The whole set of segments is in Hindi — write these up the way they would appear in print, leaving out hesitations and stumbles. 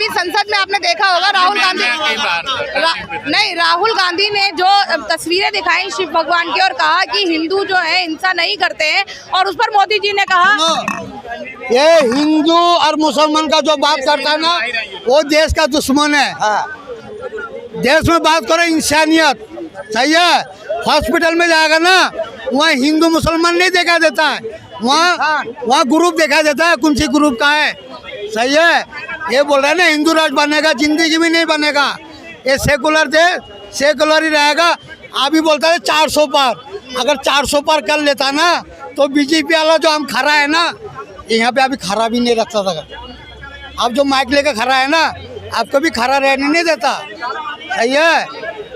अभी संसद में आपने देखा होगा राहुल गांधी ने जो तस्वीरें दिखाई शिव भगवान की और कहा कि हिंदू जो है हिंसा नहीं करते हैं, और उस पर मोदी जी ने कहा ये हिंदू और मुसलमान का जो बात करता है ना वो देश का दुश्मन है। देश में बात करो इंसानियत, सही है। हॉस्पिटल में जाएगा ना वहाँ हिंदू मुसलमान नहीं देखा देता है, वहाँ ग्रुप देखा देता है कौन सी ग्रुप का है, सही है। ये बोल रहे हैं ना हिंदू राष्ट्र बनेगा, जिंदगी में नहीं बनेगा। ये सेकुलर देश सेकुलर ही रहेगा। अभी बोलता है 400 पार, अगर 400 पार कर लेता ना तो बीजेपी वाला जो हम खड़ा है ना यहाँ पे अभी खड़ा भी नहीं रखता था। अब जो माइक लेकर खड़ा है ना आपको भी खड़ा रहने नहीं देता, सही है।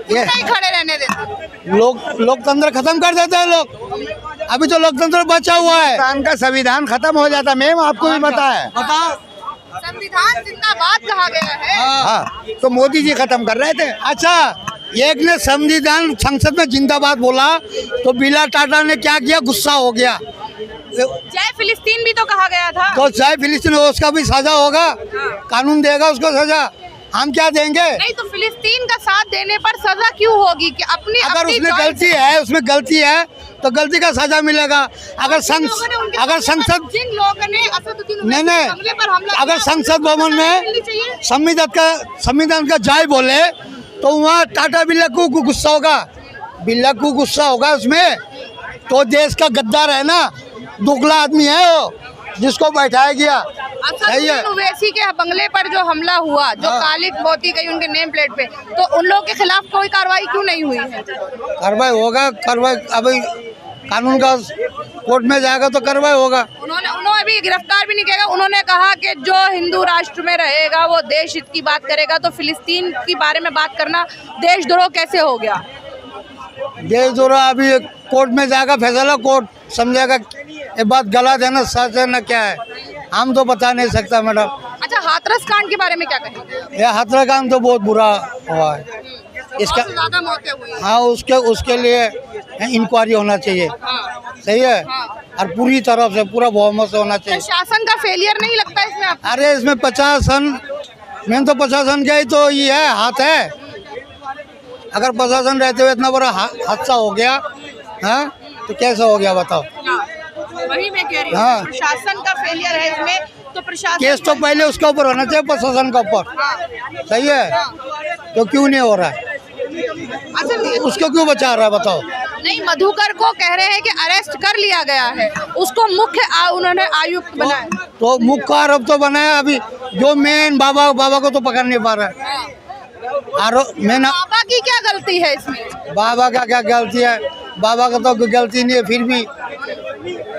ये खड़े रहने देते, लोकतंत्र खत्म कर देते हैं लोग। अभी तो लोकतंत्र बचा हुआ है, का संविधान खत्म हो जाता। मैम आपको भी पता है, बताओ। संविधान जिंदाबाद कहा गया है। हाँ, तो मोदी जी खत्म कर रहे थे। अच्छा, एक ने संविधान संसद में जिंदाबाद बोला तो बिला टाटा ने क्या किया, गुस्सा हो गया। जय फिलिस्तीन भी तो कहा गया था। तो जय फिलिस्तीन उसका भी सजा होगा, कानून देगा उसको सजा। हम क्या देंगे? नहीं तो फिलिस्तीन का साथ देने पर सजा क्यों होगी कि अगर उसमें गलती है, उसमें गलती है तो गलती का सजा मिलेगा। अगर संसद जिन लोगों ने असदुद्दीन नहीं पर हमला अगर संसद भवन में संविधान का जय बोले तो वहाँ टाटा बिल्ला को गुस्सा होगा, बिल्ला को गुस्सा होगा उसमें। तो देश का गद्दार है ना, दुगला आदमी है वो जिसको बैठाया गया, सही है। ओवैसी के बंगले पर जो हमला हुआ, जो काली मोती गई उनके नेम प्लेट पे, तो उन लोगों के खिलाफ कोई कार्रवाई क्यों नहीं हुई है? कार्रवाई होगा, कार्रवाई अभी कानून का कोर्ट में जाएगा तो कार्रवाई होगा। उन्होंने अभी गिरफ्तार भी नहीं किया। उन्होंने कहा कि जो हिंदू राष्ट्र में रहेगा वो देश हित की बात करेगा, तो फिलिस्तीन के बारे में बात करना देशद्रोह कैसे हो गया? देशद्रोह अभी कोर्ट में जाएगा, फैसला कोर्ट समझेगा। ये बात गलत है ना सच है ना क्या है, हम तो बता नहीं सकता मैडम। अच्छा, हाथरस कांड के बारे में क्या कहेंगे? ये हाथरस कांड तो बहुत बुरा हुआ है, इसका ज्यादा मौतें हुई हैं। हाँ उसके लिए इंक्वायरी होना चाहिए, सही है। और पूरी तरफ से पूरा बहुमत से होना चाहिए। शासन का फेलियर नहीं लगता इसमें आपको? अरे इसमें 50 मेन तो 50 का ही तो ये है, हाथ है। अगर 50 रहते हुए इतना बड़ा हादसा हो गया, हाँ तो कैसे हो गया बताओ? वही मैं कह रही हूँ, हाँ। प्रशासन का फेलियर है इसमें, तो प्रशासन केस तो पहले उसके ऊपर होना चाहिए, प्रशासन का ऊपर, सही है। तो क्यों नहीं हो रहा है? अच्छा, उसको क्यों बचा रहा है बताओ? नहीं, मधुकर को कह रहे हैं कि अरेस्ट कर लिया गया है, उसको मुख्य उन्होंने आयुक्त बनाया। तो मुख्य आरोप तो बनाया, अभी जो मेन बाबा को तो पकड़ नहीं पा रहा है। बाबा की क्या गलती है इसमें? बाबा का क्या गलती है? बाबा का तो गलती नहीं है, फिर भी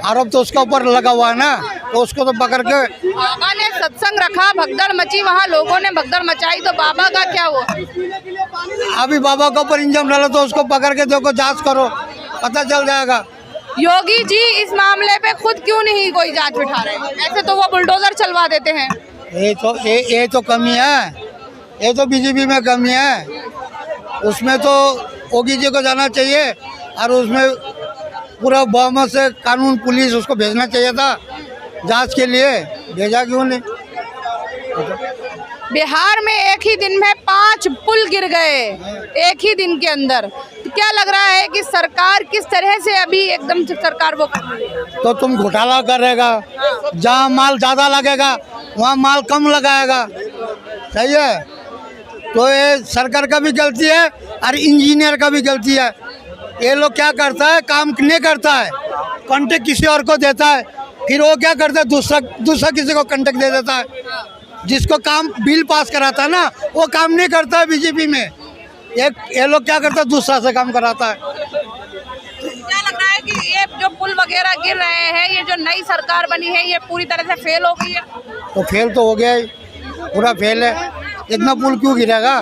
आरोप तो उसका ऊपर लगा हुआ है ना, तो उसको तो पकड़ के। बाबा ने सत्संग रखा, भगदड़ मची, वहाँ लोगों ने भगदड़ मचाई, तो बाबा का क्या हुआ? अभी बाबा के ऊपर इंजम डाला तो उसको पकड़ के देखो, जांच करो, पता चल जाएगा। योगी जी इस मामले पे खुद क्यों नहीं कोई जांच बिठा रहे? ऐसे तो वो बुलडोजर चलवा देते हैं। ये तो कमी है, ये तो बीजेपी में कमी है। उसमें तो योगी जी को जाना चाहिए और उसमें पूरा बहुमत से कानून पुलिस उसको भेजना चाहिए था जांच के लिए, भेजा क्यों नहीं? बिहार में एक ही दिन में 5 पुल गिर गए, एक ही दिन के अंदर। तो क्या लग रहा है कि सरकार किस तरह से अभी एकदम सरकार वो कर रही है? तो तुम घोटाला करेगा, जहाँ माल ज़्यादा लगेगा वहाँ माल कम लगाएगा, सही है। तो ये सरकार का भी गलती है और इंजीनियर का भी गलती है। ये लोग क्या करता है, काम नहीं करता है, कॉन्ट्रैक्ट किसी और को देता है, फिर वो क्या करता है दूसरा किसी को कॉन्ट्रैक्ट दे देता है। जिसको काम बिल पास कराता है ना वो काम नहीं करता है बीजेपी में। ये लोग क्या करता है, दूसरा से काम कराता है। क्या लग रहा है कि ये जो पुल वगैरह गिर रहे हैं, ये जो नई सरकार बनी है, ये पूरी तरह से फेल हो गई है? तो फेल तो हो गया ही, पूरा फेल है। इतना पुल क्यों गिरेगा?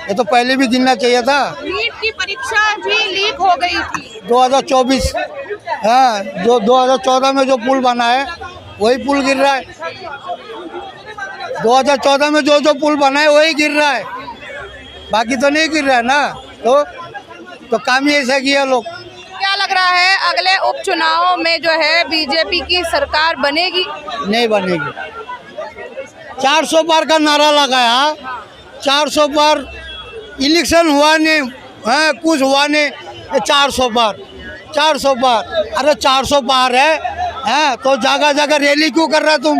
ये तो पहले भी गिरना चाहिए था। नीट की परीक्षा भी लीक हो गई थी 2024, हाँ जो 2014 में जो पुल बना है वही पुल गिर रहा है। 2014 में जो पुल बना है वही गिर रहा है, बाकी तो नहीं गिर रहा है ना। तो काम ही ऐसा किया लोग। क्या लग रहा है अगले उपचुनाव में जो है बीजेपी की सरकार बनेगी? नहीं बनेगी, 400 पार का नारा लगाया, 400 पार इलेक्शन हुआ नहीं है, कुछ हुआ नहीं, 400 पार, 400 पार। अरे 400 पार है तो जगह जगह रैली क्यों कर रहा है तुम?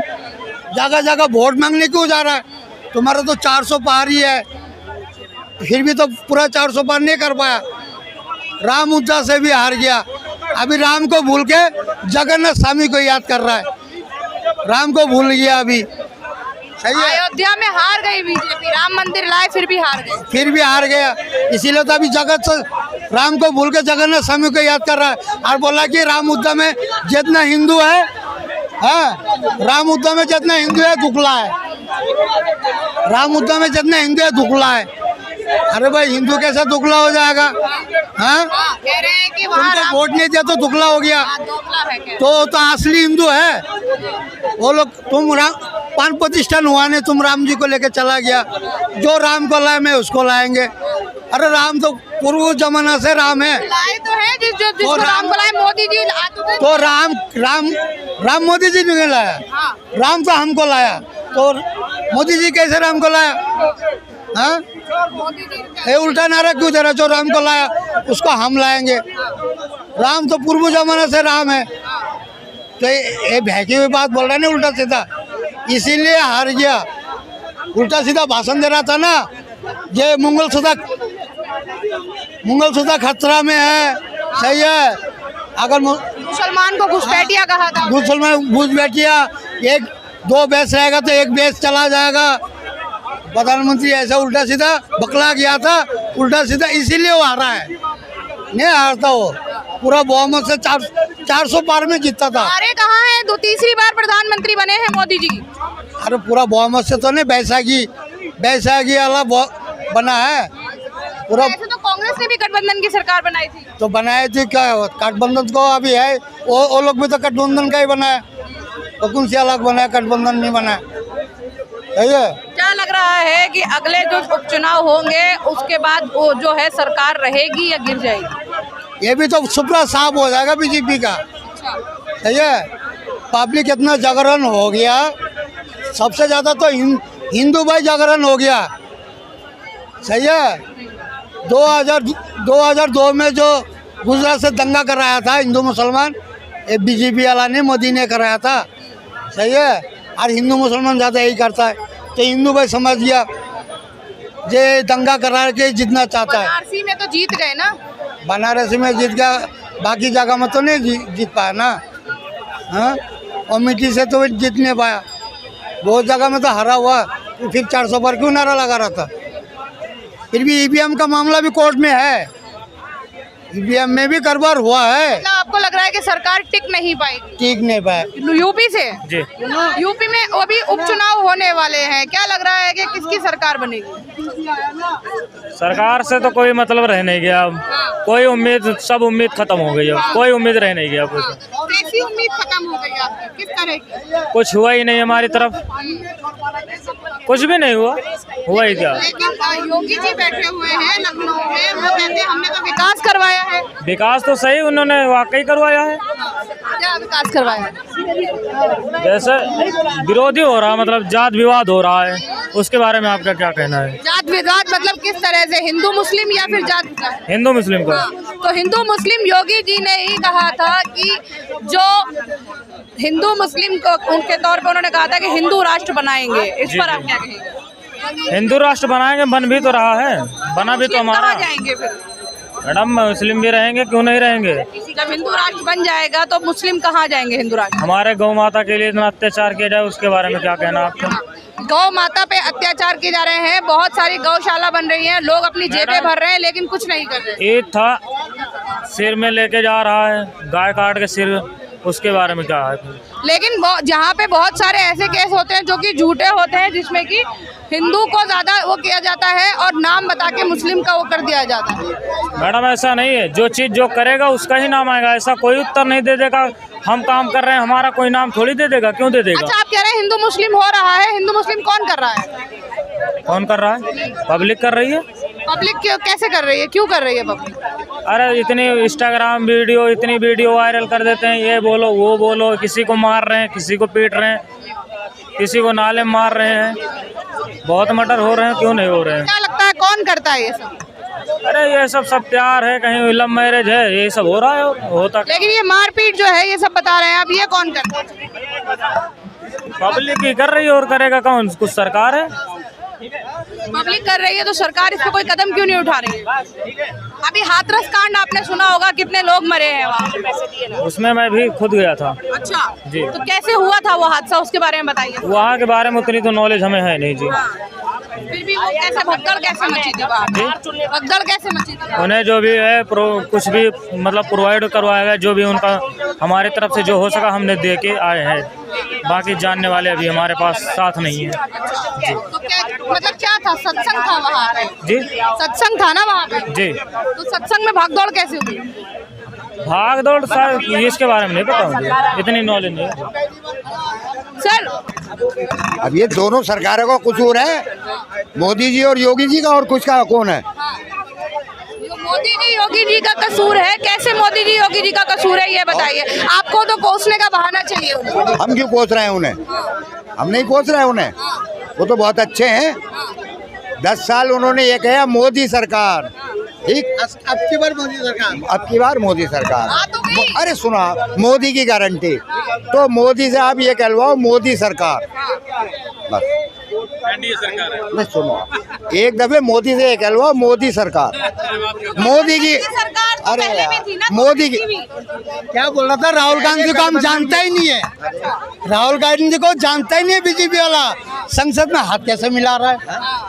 जगह जगह वोट मांगने क्यों जा रहा है? तुम्हारा तो 400 पार ही है, फिर भी तो पूरा 400 पार नहीं कर पाया। राम मुद्दा से भी हार गया, अभी राम को भूल के जगन्नाथ स्वामी को याद कर रहा है, राम को भूल गया अभी। सही है, अयोध्या में हार गई बीजेपी, राम मंदिर लाए फिर भी हार गए। फिर भी हार गया, इसीलिए तो अभी जगत राम को भूल के जगन्नाथ स्वामी को याद कर रहा है और बोला कि राम मुद्दा में जितना हिंदू है, राम मुद्दा में जितना हिंदू है दुखला है, राम मुद्दा में जितना हिंदू है दुखला है। अरे भाई हिंदू कैसे दुखला हो जाएगा? कह रहे हैं कि वहाँ तुमको वोट नहीं दिया तो दुखला हो गया, तो असली हिंदू है वो लोग। तुम पान प्रतिष्ठान हुआ नहीं, तुम राम जी को लेके चला गया, जो राम को लाए मैं उसको लाएंगे। अरे राम तो पूर्व जमाना से राम है, लाए तो है जिसको राम को लाए मोदी जी तो राम मोदी जी ने लाया, राम तो हमको लाया, तो मोदी जी कैसे राम को लाया? ये उल्टा नारा क्यों दे रहा? जो राम को लाया उसको हम लाएंगे। राम तो पूर्व जमाना से राम है, तो ये बहकी हुई बात बोल रहा है ना उल्टा सीधा, इसीलिए हार गया। उल्टा सीधा भाषण दे रहा था ना, ये मंगलसूत्र खतरा में है। सही है, अगर मुसलमान को घुसपैठिया कहा था, मुसलमान घुसपैठिया, एक दो बेस रहेगा तो एक बेस चला जाएगा। प्रधानमंत्री ऐसा उल्टा सीधा बकला गया था, उल्टा सीधा, इसीलिए वो हारा है, नहीं हारता वो। पूरा बहुमत से 400 पार में जीतता था। अरे कहाँ है, तीसरी बार प्रधानमंत्री बने हैं मोदी जी। अरे पूरा बहुमत से तो नहीं, बैसाखी वाला बना है पूरा। ऐसे तो कांग्रेस ने भी गठबंधन की सरकार बनाई थी, तो बनाए थे क्या, गठबंधन को अभी है, वो लोग भी तो गठबंधन का ही बनाया, तो कौन सी अलग बनाया, गठबंधन नहीं बनाया। क्या लग रहा है कि अगले जो उपचुनाव होंगे उसके बाद वो जो है सरकार रहेगी या गिर जाएगी? ये भी तो सुपरा साफ हो जाएगा बीजेपी का। सही है, पब्लिक इतना जागरण हो गया, सबसे ज़्यादा तो हिंदू भाई जागरण हो गया। सही है, 2002 में जो गुजरात से दंगा कराया था हिंदू मुसलमान, ये बीजेपी वाला ने, मोदी ने कराया था। सही है, और हिंदू मुसलमान ज़्यादा यही करता है, तो हिंदू भाई समझ गया ये दंगा करा के जीतना चाहता है। बनारसी में तो जीत गए ना, बनारसी में जीत गया, बाकी जगह में तो नहीं जीत पाया ना। अमेठी से तो जीत नहीं पाया, बहुत जगह में तो हरा हुआ, तो फिर 400 पर क्यों नारा लगा रहा था? फिर भी ईवीएम का मामला भी कोर्ट में है, ईवीएम में भी गड़बड़ हुआ है। मतलब आपको लग रहा है कि सरकार टिक नहीं पाएगी? टिक नहीं पाए। यूपी से जी, यूपी में अभी उपचुनाव होने वाले हैं, क्या लग रहा है कि किसकी सरकार बनेगी? सरकार से तो कोई मतलब रह नहीं गया, कोई उम्मीद, सब उम्मीद खत्म हो गई, अब कोई उम्मीद रह नहीं गया। कुछ कैसी उम्मीद खत्म हो गई आपकी, किस तरह की? कुछ हुआ ही नहीं हमारी तरफ, कुछ भी नहीं हुआ ही क्या। लेकिन योगी जी बैठे हुए हैं लखनऊ में, वो कहते हैं हमने तो विकास करवाया है। विकास तो सही उन्होंने वाकई करवाया है। क्या विकास करवाया है? जैसे विरोधी हो रहा, मतलब जात विवाद हो रहा है, उसके बारे में आपका क्या कहना है? जात विवाद मतलब किस तरह से, हिंदू मुस्लिम या फिर जात विवाद? हिंदू मुस्लिम का। तो हिंदू मुस्लिम योगी जी ने ही कहा था कि जो हिंदू मुस्लिम को उनके तौर पर उन्होंने कहा था कि हिंदू राष्ट्र बनाएंगे, इस पर आप क्या कहेंगे? हिंदू राष्ट्र बनाएंगे, बन भी तो रहा है, बना भी तो हमारा। कहाँ जाएंगे फिर? मैडम मुस्लिम भी रहेंगे, क्यों नहीं रहेंगे? जब हिंदू राष्ट्र बन जाएगा तो मुस्लिम कहाँ जाएंगे हिंदू राष्ट्र? हमारे गौ माता के लिए इतना अत्याचार किया जाए, उसके बारे में क्या कहना आपका? गौ माता पे अत्याचार किए जा रहे हैं, बहुत सारी गौशाला बन रही हैं, लोग अपनी जेबें भर रहे हैं लेकिन कुछ नहीं कर रहे। ईद था, सिर में लेके जा रहा है, गाय काट के सिर, उसके बारे में क्या है? लेकिन जहाँ पे बहुत सारे ऐसे केस होते हैं जो कि झूठे होते हैं, जिसमें कि हिंदू को ज़्यादा वो किया जाता है और नाम बता के मुस्लिम का वो कर दिया जाता है। मैडम ऐसा नहीं है, जो चीज़ जो करेगा उसका ही नाम आएगा, ऐसा कोई उत्तर नहीं दे देगा हम काम कर रहे हैं हमारा कोई नाम थोड़ी दे देगा, क्यों दे देगा? अच्छा, आप कह रहे हैं हिंदू मुस्लिम हो रहा है, हिंदू मुस्लिम कौन कर रहा है? कौन कर रहा है? पब्लिक कर रही है। पब्लिक क्यों, कैसे कर रही है, क्यों कर रही है पब्लिक? अरे इतनी इंस्टाग्राम वीडियो, इतनी वीडियो वायरल कर देते हैं, ये बोलो वो बोलो, किसी को मार रहे हैं, किसी को पीट रहे हैं, किसी को नाले में मार रहे हैं, बहुत मर्डर हो रहे हैं, क्यों नहीं हो रहे हैं? क्या लगता है कौन करता है ये सब? अरे ये सब प्यार है, कहीं लव मैरिज है, ये सब हो रहा है, होता लेकिन ये मारपीट जो है ये सब बता रहे हैं आप, ये कौन करता है? पब्लिक ही कर रही है, और करेगा कौन? कुछ सरकार है। पब्लिक कर रही है तो सरकार इस पे कोई कदम क्यों नहीं उठा रही है? अभी हाथरस कांड आपने सुना होगा, कितने लोग मरे हैं वहाँ। उसमें मैं भी खुद गया था। अच्छा जी। तो कैसे हुआ था वो हादसा, उसके बारे में बताइए। वहाँ के बारे में उतनी तो नॉलेज हमें है नहीं जी। फिर भी वो कैसे भगदड़ कैसे मची थी वहाँ? भगदड़ कैसे मची थी? उन्हें जो भी है कुछ भी मतलब प्रोवाइड करवाया गया, जो भी उनका हमारे तरफ से जो हो सका हमने दे के आए हैं। बाकी जानने वाले अभी हमारे पास साथ नहीं है। तो क्या मतलब क्या था, सत्संग था वहाँ पे? जी सत्संग था ना वहाँ पे? जी। तो सत्संग में भागदौड़ कैसे हुई? भाग दौड़ शायद इसके बारे में नहीं पता मुझे, इतनी नॉलेज नहीं है। सर अब ये दोनों सरकारों का कसूर है, मोदी जी और योगी जी का, और कुछ का कौन है? मोदी जी योगी जी का कसूर है। कैसे मोदी जी योगी जी का कसूर है ये बताइए। आपको तो कोसने का बहाना चाहिए उन्हें। हम क्यों कोस रहे हैं उन्हें? हम नहीं कोस रहे हैं उन्हें, वो तो बहुत अच्छे हैं। 10 साल उन्होंने ये कहा मोदी सरकार, ठीक, अब की बार मोदी सरकार, अब की बार मोदी सरकार। हाँ तो वही। अरे सुना, मोदी की गारंटी, तो मोदी से आप ये कहलवाओ मोदी सरकार, बस एनडीए सरकार है। नहीं सुनो, एक दफे मोदी से ये कहलवाओ मोदी सरकार। मोदी की, सरकार तो अरे पहले भी यार, थी ना, मोदी की, क्या बोल रहा था? राहुल गांधी को हम जानता ही नहीं है। राहुल गांधी को जानता ही नहीं है बीजेपी वाला। संसद में हाथ कैसे मिला रहा है?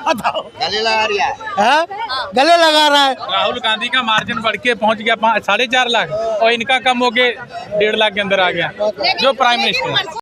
बताओ। गले लगा रहा है। हाँ? गले लगा रहा है। राहुल गांधी का मार्जिन बढ़ के पहुंच गया 4.5 लाख और इनका कम हो के 1.5 लाख के अंदर आ गया, जो प्राइम मिनिस्टर है।